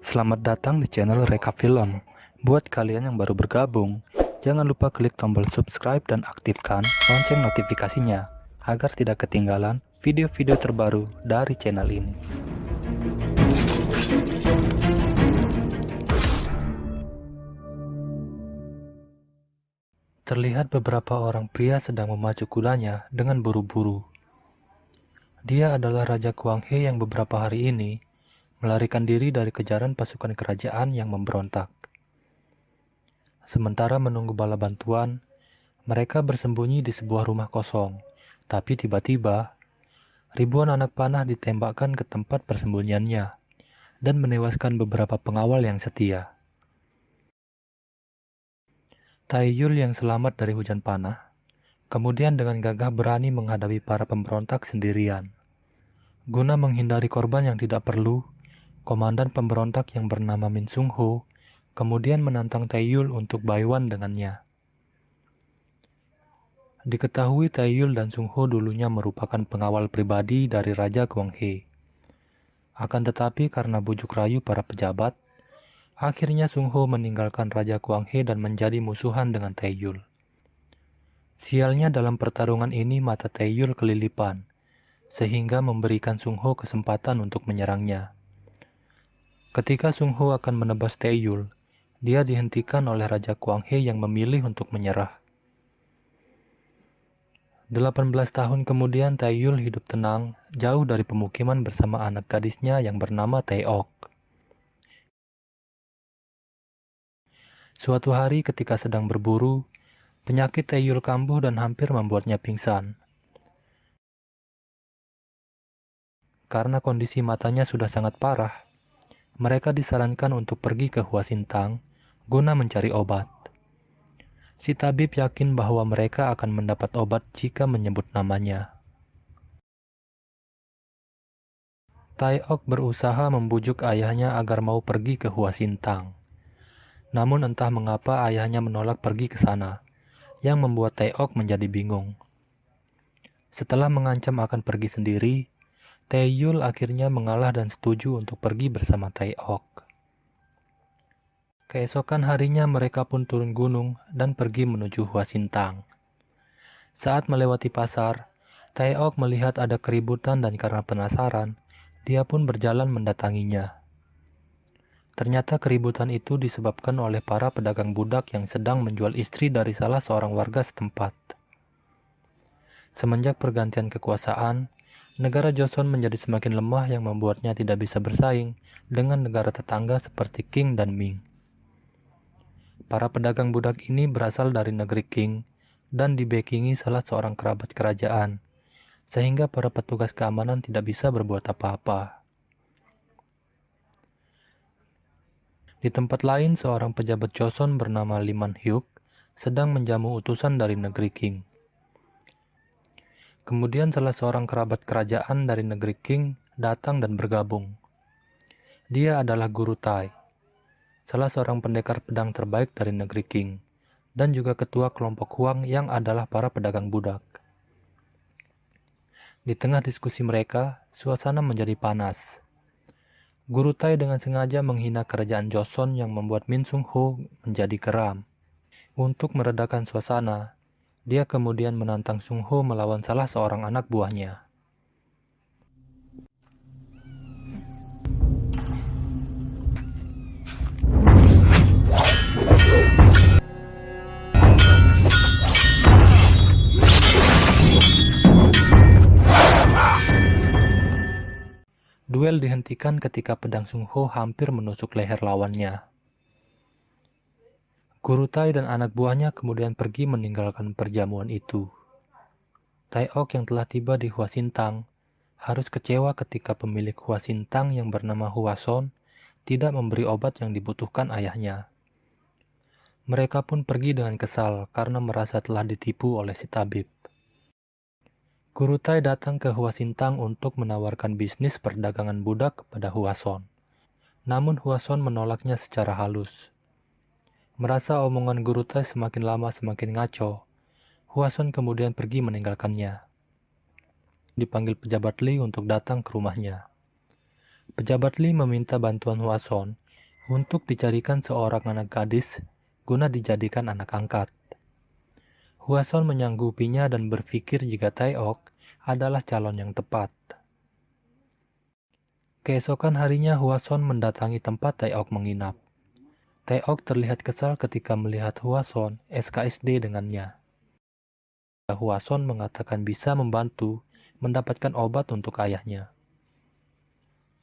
Selamat datang di channel Reka Film. Buat kalian yang baru bergabung, jangan lupa klik tombol subscribe dan aktifkan lonceng notifikasinya agar tidak ketinggalan video-video terbaru dari channel ini. Terlihat beberapa orang pria sedang memacu kudanya dengan buru-buru. Dia adalah Raja Kuang He yang beberapa hari ini melarikan diri dari kejaran pasukan kerajaan yang memberontak. Sementara menunggu bala bantuan, mereka bersembunyi di sebuah rumah kosong. Tapi tiba-tiba, ribuan anak panah ditembakkan ke tempat persembunyiannya dan menewaskan beberapa pengawal yang setia. Taeyul yang selamat dari hujan panah, kemudian dengan gagah berani menghadapi para pemberontak sendirian. Guna menghindari korban yang tidak perlu, komandan pemberontak yang bernama Min Sung Ho kemudian menantang Taeyul untuk baywan dengannya. Diketahui Taeyul dan Sung Ho dulunya merupakan pengawal pribadi dari Raja Kuang He. Akan tetapi karena bujuk rayu para pejabat, akhirnya Sung Ho meninggalkan Raja Kuang He dan menjadi musuhan dengan Taeyul. Sialnya dalam pertarungan ini mata Taeyul kelilipan, sehingga memberikan Sung Ho kesempatan untuk menyerangnya. Ketika Sung Ho akan menebas Taeyul, dia dihentikan oleh Raja Kuang He yang memilih untuk menyerah. 18 tahun kemudian Taeyul hidup tenang, jauh dari pemukiman bersama anak gadisnya yang bernama Taeok. Suatu hari ketika sedang berburu, penyakit Taeyul kambuh dan hampir membuatnya pingsan. Karena kondisi matanya sudah sangat parah, mereka disarankan untuk pergi ke Hua Sintang guna mencari obat. Si tabib yakin bahwa mereka akan mendapat obat jika menyebut namanya. Taeok berusaha membujuk ayahnya agar mau pergi ke Hua Sintang. Namun entah mengapa ayahnya menolak pergi ke sana, yang membuat Taeok menjadi bingung. Setelah mengancam akan pergi sendiri, Taeyul akhirnya mengalah dan setuju untuk pergi bersama Taeok. Keesokan harinya mereka pun turun gunung dan pergi menuju Hua Sintang. Saat melewati pasar, Taeok melihat ada keributan dan karena penasaran, dia pun berjalan mendatanginya. Ternyata keributan itu disebabkan oleh para pedagang budak yang sedang menjual istri dari salah seorang warga setempat. Semenjak pergantian kekuasaan, negara Joseon menjadi semakin lemah yang membuatnya tidak bisa bersaing dengan negara tetangga seperti Qing dan Ming. Para pedagang budak ini berasal dari negeri Qing dan dibekingi salah seorang kerabat kerajaan, sehingga para petugas keamanan tidak bisa berbuat apa-apa. Di tempat lain, seorang pejabat Joseon bernama Lee Man-hyuk sedang menjamu utusan dari negeri Qing. Kemudian salah seorang kerabat kerajaan dari negeri Qing datang dan bergabung. Dia adalah Guru Tai, salah seorang pendekar pedang terbaik dari negeri Qing, dan juga ketua kelompok Huang yang adalah para pedagang budak. Di tengah diskusi mereka, suasana menjadi panas. Guru Tai dengan sengaja menghina kerajaan Joseon yang membuat Min Sung Ho menjadi geram. Untuk meredakan suasana, dia kemudian menantang Sung Ho melawan salah seorang anak buahnya. Duel dihentikan ketika pedang Sung Ho hampir menusuk leher lawannya. Guru Tai dan anak buahnya kemudian pergi meninggalkan perjamuan itu. Taeok yang telah tiba di Hua Sintang harus kecewa ketika pemilik Hua Sintang yang bernama Hwason tidak memberi obat yang dibutuhkan ayahnya. Mereka pun pergi dengan kesal karena merasa telah ditipu oleh si tabib. Guru Tai datang ke Hua Sintang untuk menawarkan bisnis perdagangan budak kepada Hwason. Namun Hwason menolaknya secara halus. Merasa omongan Guru Tai semakin lama semakin ngaco, Hwason kemudian pergi meninggalkannya. Dipanggil pejabat Lee untuk datang ke rumahnya. Pejabat Li meminta bantuan Hwason untuk dicarikan seorang anak gadis guna dijadikan anak angkat. Hwason menyanggupinya dan berpikir jika Taeok adalah calon yang tepat. Keesokan harinya Hwason mendatangi tempat Taeok menginap. Taeok terlihat kesal ketika melihat Hwason SKSD dengannya. Hwason mengatakan bisa membantu mendapatkan obat untuk ayahnya.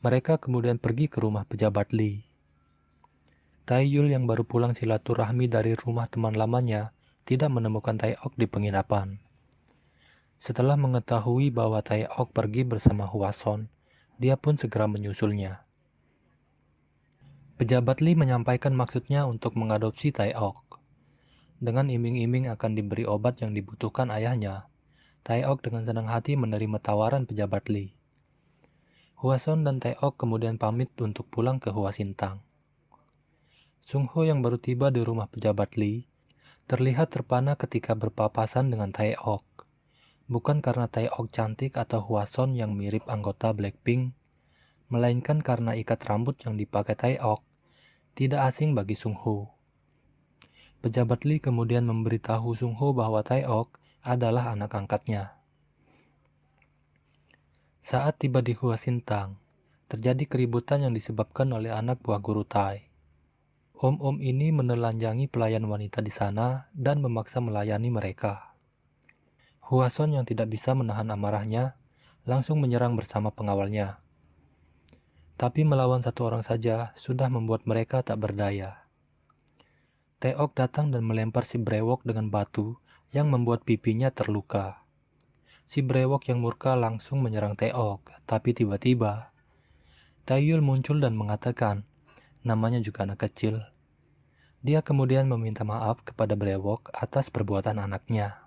Mereka kemudian pergi ke rumah pejabat Li. Taeyul yang baru pulang silaturahmi dari rumah teman lamanya tidak menemukan Taeok di penginapan. Setelah mengetahui bahwa Taeok pergi bersama Hwason, dia pun segera menyusulnya. Pejabat Li menyampaikan maksudnya untuk mengadopsi Taeok. Dengan iming-iming akan diberi obat yang dibutuhkan ayahnya, Taeok dengan senang hati menerima tawaran pejabat Li. Hwason dan Taeok kemudian pamit untuk pulang ke Hwasintang. Sung Ho yang baru tiba di rumah pejabat Li terlihat terpana ketika berpapasan dengan Taeok. Bukan karena Taeok cantik atau Hwason yang mirip anggota Blackpink, melainkan karena ikat rambut yang dipakai Taeok tidak asing bagi Sung Ho. Pejabat Li kemudian memberitahu Sung Ho bahwa Taeok adalah anak angkatnya. Saat tiba di Hwasintang, terjadi keributan yang disebabkan oleh anak buah guru Tai. Om-om ini menelanjangi pelayan wanita di sana dan memaksa melayani mereka. Hwason yang tidak bisa menahan amarahnya langsung menyerang bersama pengawalnya. Tapi melawan satu orang saja sudah membuat mereka tak berdaya. Taeok datang dan melempar si brewok dengan batu yang membuat pipinya terluka. Si brewok yang murka langsung menyerang Taeok, tapi tiba-tiba Taeyul muncul dan mengatakan, namanya juga anak kecil. Dia kemudian meminta maaf kepada brewok atas perbuatan anaknya.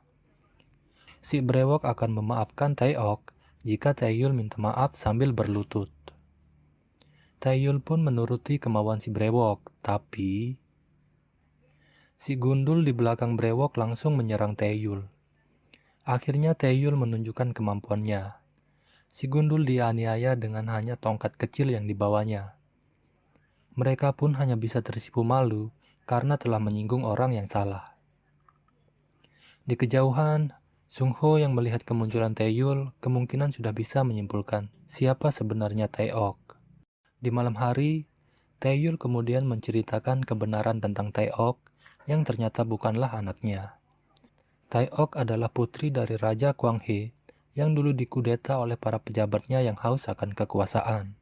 Si brewok akan memaafkan Taeok jika Taeyul minta maaf sambil berlutut. Taeyul pun menuruti kemauan si brewok, tapi si gundul di belakang brewok langsung menyerang Taeyul. Akhirnya Taeyul menunjukkan kemampuannya. Si gundul dianiaya dengan hanya tongkat kecil yang dibawanya. Mereka pun hanya bisa tersipu malu karena telah menyinggung orang yang salah. Di kejauhan, Sung Ho yang melihat kemunculan Taeyul kemungkinan sudah bisa menyimpulkan siapa sebenarnya Taeok. Di malam hari, Taeyul kemudian menceritakan kebenaran tentang Taeok yang ternyata bukanlah anaknya. Taeok adalah putri dari Raja Kwanghe yang dulu dikudeta oleh para pejabatnya yang haus akan kekuasaan.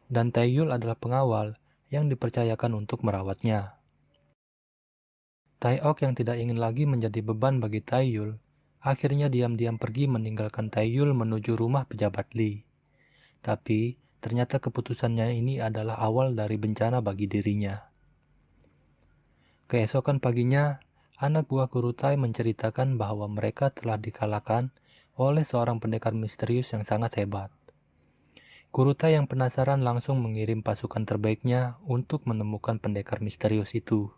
Dan Taeyul adalah pengawal yang dipercayakan untuk merawatnya. Taeok yang tidak ingin lagi menjadi beban bagi Taeyul, akhirnya diam-diam pergi meninggalkan Taeyul menuju rumah pejabat Li. Tapi, ternyata keputusannya ini adalah awal dari bencana bagi dirinya. Keesokan paginya, anak buah guru Tai menceritakan bahwa mereka telah dikalahkan oleh seorang pendekar misterius yang sangat hebat. Guru Tai yang penasaran langsung mengirim pasukan terbaiknya untuk menemukan pendekar misterius itu.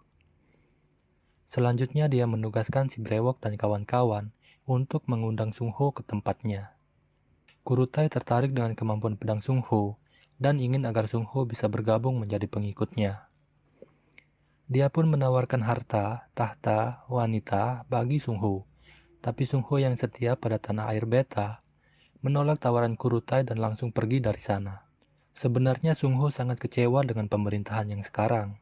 Selanjutnya dia menugaskan si brewok dan kawan-kawan untuk mengundang Sung Ho ke tempatnya. Guru Tai tertarik dengan kemampuan pedang Sung Ho dan ingin agar Sung Ho bisa bergabung menjadi pengikutnya. Dia pun menawarkan harta, tahta, wanita bagi Sung Ho. Tapi Sung Ho yang setia pada tanah air beta menolak tawaran guru Tai dan langsung pergi dari sana. Sebenarnya Sung Ho sangat kecewa dengan pemerintahan yang sekarang.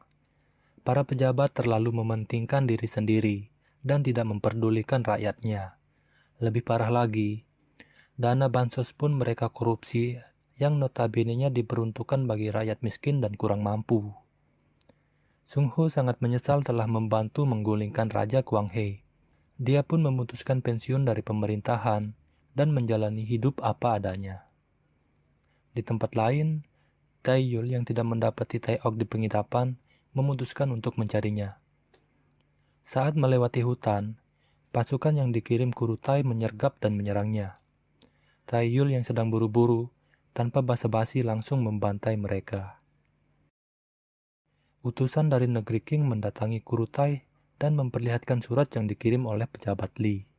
Para pejabat terlalu mementingkan diri sendiri dan tidak memperdulikan rakyatnya. Lebih parah lagi, dana bansos pun mereka korupsi yang notabene-nya diperuntukkan bagi rakyat miskin dan kurang mampu. Sung Ho sangat menyesal telah membantu menggulingkan Raja Kwanghe. Dia pun memutuskan pensiun dari pemerintahan dan menjalani hidup apa adanya. Di tempat lain, Taeyul yang tidak mendapati Taeok di penginapan memutuskan untuk mencarinya. Saat melewati hutan, pasukan yang dikirim guru Tai menyergap dan menyerangnya. Taeyul yang sedang buru-buru, tanpa basa-basi langsung membantai mereka. Utusan dari negeri Qing mendatangi guru Tai dan memperlihatkan surat yang dikirim oleh pejabat Li.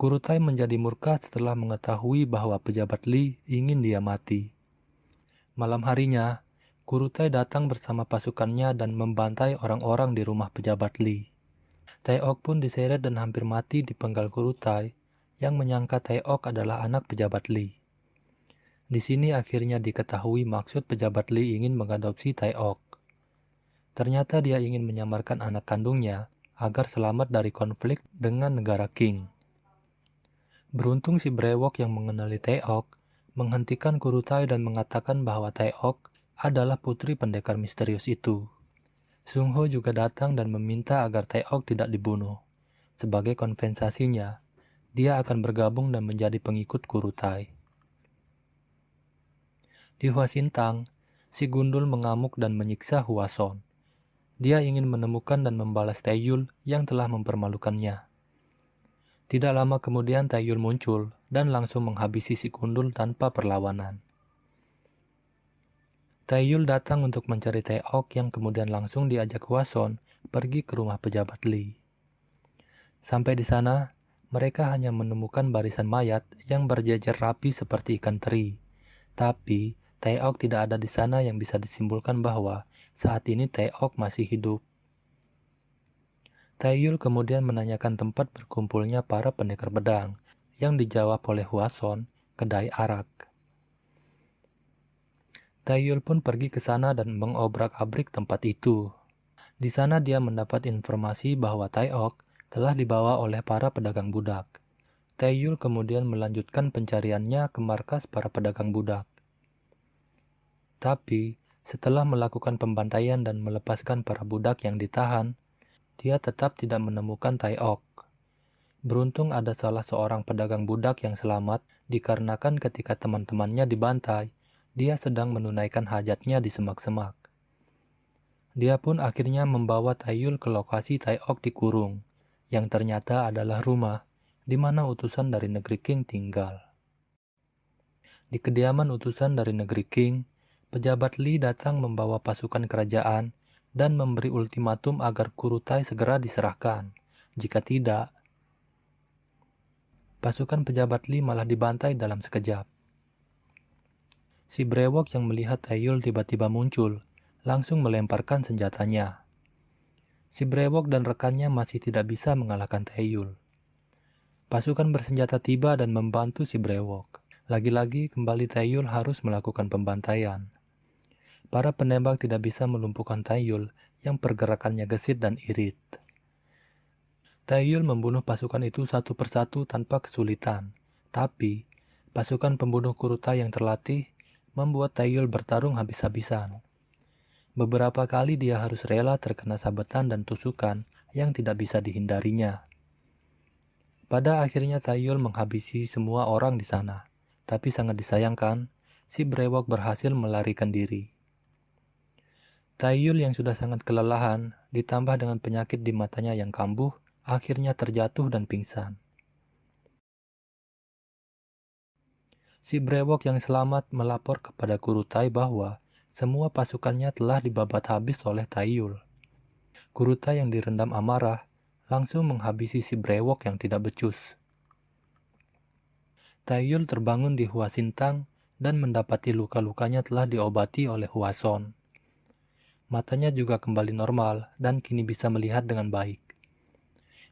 Guru Tai menjadi murka setelah mengetahui bahwa pejabat Li ingin dia mati. Malam harinya, Kurutai datang bersama pasukannya dan membantai orang-orang di rumah pejabat Li. Taeok pun diseret dan hampir mati di penggal Kurutai yang menyangka Taeok adalah anak pejabat Li. Di sini akhirnya diketahui maksud pejabat Li ingin mengadopsi Taeok. Ternyata dia ingin menyamarkan anak kandungnya agar selamat dari konflik dengan negara Qing. Beruntung si brewok yang mengenali Taeok menghentikan Kurutai dan mengatakan bahwa Taeok adalah putri pendekar misterius itu. Sung Ho juga datang dan meminta agar Taeok tidak dibunuh. Sebagai kompensasinya, dia akan bergabung dan menjadi pengikut Kurutai. Di Hwasintang, si gundul mengamuk dan menyiksa Hwason. Dia ingin menemukan dan membalas Taeyul yang telah mempermalukannya. Tidak lama kemudian Taeyul muncul dan langsung menghabisi si gundul tanpa perlawanan. Taeyul datang untuk mencari Taeok yang kemudian langsung diajak Hwason pergi ke rumah pejabat Li. Sampai di sana, mereka hanya menemukan barisan mayat yang berjejer rapi seperti ikan teri. Tapi, Taeok tidak ada di sana yang bisa disimpulkan bahwa saat ini Taeok masih hidup. Taeyul kemudian menanyakan tempat berkumpulnya para pendekar pedang, yang dijawab oleh Hwason, kedai arak. Taeyul pun pergi ke sana dan mengobrak-abrik tempat itu. Di sana dia mendapat informasi bahwa Taeok telah dibawa oleh para pedagang budak. Taeyul kemudian melanjutkan pencariannya ke markas para pedagang budak. Tapi, setelah melakukan pembantaian dan melepaskan para budak yang ditahan, dia tetap tidak menemukan Taeok. Beruntung ada salah seorang pedagang budak yang selamat dikarenakan ketika teman-temannya dibantai, dia sedang menunaikan hajatnya di semak-semak. Dia pun akhirnya membawa Taeyul ke lokasi Taeok dikurung, yang ternyata adalah rumah di mana utusan dari negeri Qing tinggal. Di kediaman utusan dari negeri Qing, pejabat Li datang membawa pasukan kerajaan dan memberi ultimatum agar Kurutai segera diserahkan. Jika tidak, pasukan pejabat Li malah dibantai dalam sekejap. Si brewok yang melihat Taeyul tiba-tiba muncul, langsung melemparkan senjatanya. Si brewok dan rekannya masih tidak bisa mengalahkan Taeyul. Pasukan bersenjata tiba dan membantu si brewok. Lagi-lagi kembali Taeyul harus melakukan pembantaian. Para penembak tidak bisa melumpuhkan Taeyul yang pergerakannya gesit dan irit. Taeyul membunuh pasukan itu satu persatu tanpa kesulitan. Tapi, pasukan pembunuh Kurutai yang terlatih membuat Taeyul bertarung habis-habisan. Beberapa kali dia harus rela terkena sabetan dan tusukan yang tidak bisa dihindarinya. Pada akhirnya Taeyul menghabisi semua orang di sana. Tapi sangat disayangkan, si brewok berhasil melarikan diri. Taeyul yang sudah sangat kelelahan, ditambah dengan penyakit di matanya yang kambuh, akhirnya terjatuh dan pingsan. Si brewok yang selamat melapor kepada Kurutai bahwa semua pasukannya telah dibabat habis oleh Taeyul. Kurutai yang direndam amarah langsung menghabisi si brewok yang tidak becus. Taeyul terbangun di Hwasintang dan mendapati luka-lukanya telah diobati oleh Hwason. Matanya juga kembali normal dan kini bisa melihat dengan baik.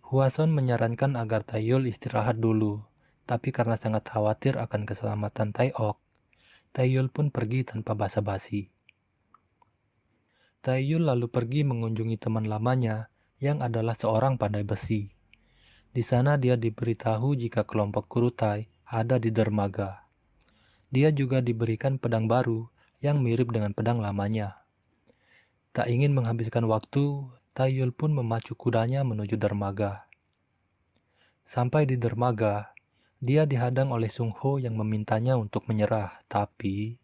Hwason menyarankan agar Taeyul istirahat dulu, tapi karena sangat khawatir akan keselamatan Taeok, Taeyul pun pergi tanpa basa-basi. Taeyul lalu pergi mengunjungi teman lamanya yang adalah seorang pandai besi. Di sana dia diberitahu jika kelompok Kurutai ada di dermaga. Dia juga diberikan pedang baru yang mirip dengan pedang lamanya. Tak ingin menghabiskan waktu, Taeyul pun memacu kudanya menuju dermaga. Sampai di dermaga, dia dihadang oleh Sung Ho yang memintanya untuk menyerah, tapi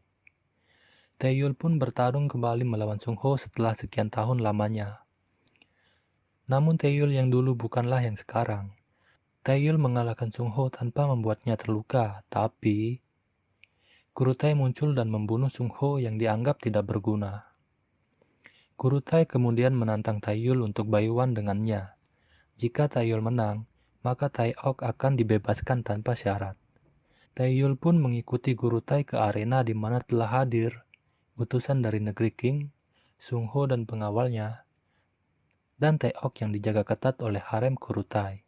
Taeyul pun bertarung kembali melawan Sung Ho setelah sekian tahun lamanya. Namun Taeyul yang dulu bukanlah yang sekarang. Taeyul mengalahkan Sung Ho tanpa membuatnya terluka, tapi Kurutai muncul dan membunuh Sung Ho yang dianggap tidak berguna. Kurutai kemudian menantang Taeyul untuk bayuan dengannya. Jika Taeyul menang, maka Taeok akan dibebaskan tanpa syarat. Taeyul pun mengikuti Kurutai ke arena di mana telah hadir utusan dari negeri Qing, Sung Ho dan pengawalnya, dan Taeok yang dijaga ketat oleh harem Kurutai.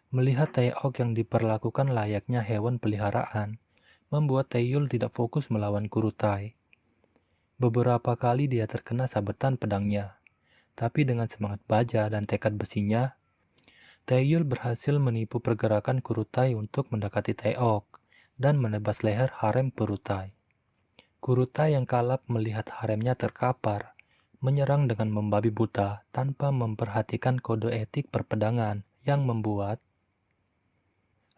Melihat Taeok yang diperlakukan layaknya hewan peliharaan, membuat Taeyul tidak fokus melawan Kurutai. Beberapa kali dia terkena sabetan pedangnya, tapi dengan semangat baja dan tekad besinya, Taeyul berhasil menipu pergerakan Kurutai untuk mendekati Taeok dan menebas leher harem Kurutai. Kurutai yang kalap melihat haremnya terkapar, menyerang dengan membabi buta tanpa memperhatikan kode etik perpedangan yang membuat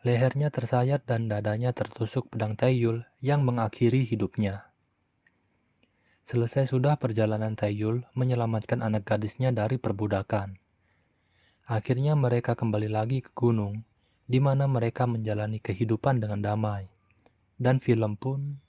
lehernya tersayat dan dadanya tertusuk pedang Taeyul yang mengakhiri hidupnya. Selesai sudah perjalanan Taeyul menyelamatkan anak gadisnya dari perbudakan. Akhirnya mereka kembali lagi ke gunung, di mana mereka menjalani kehidupan dengan damai. Dan film pun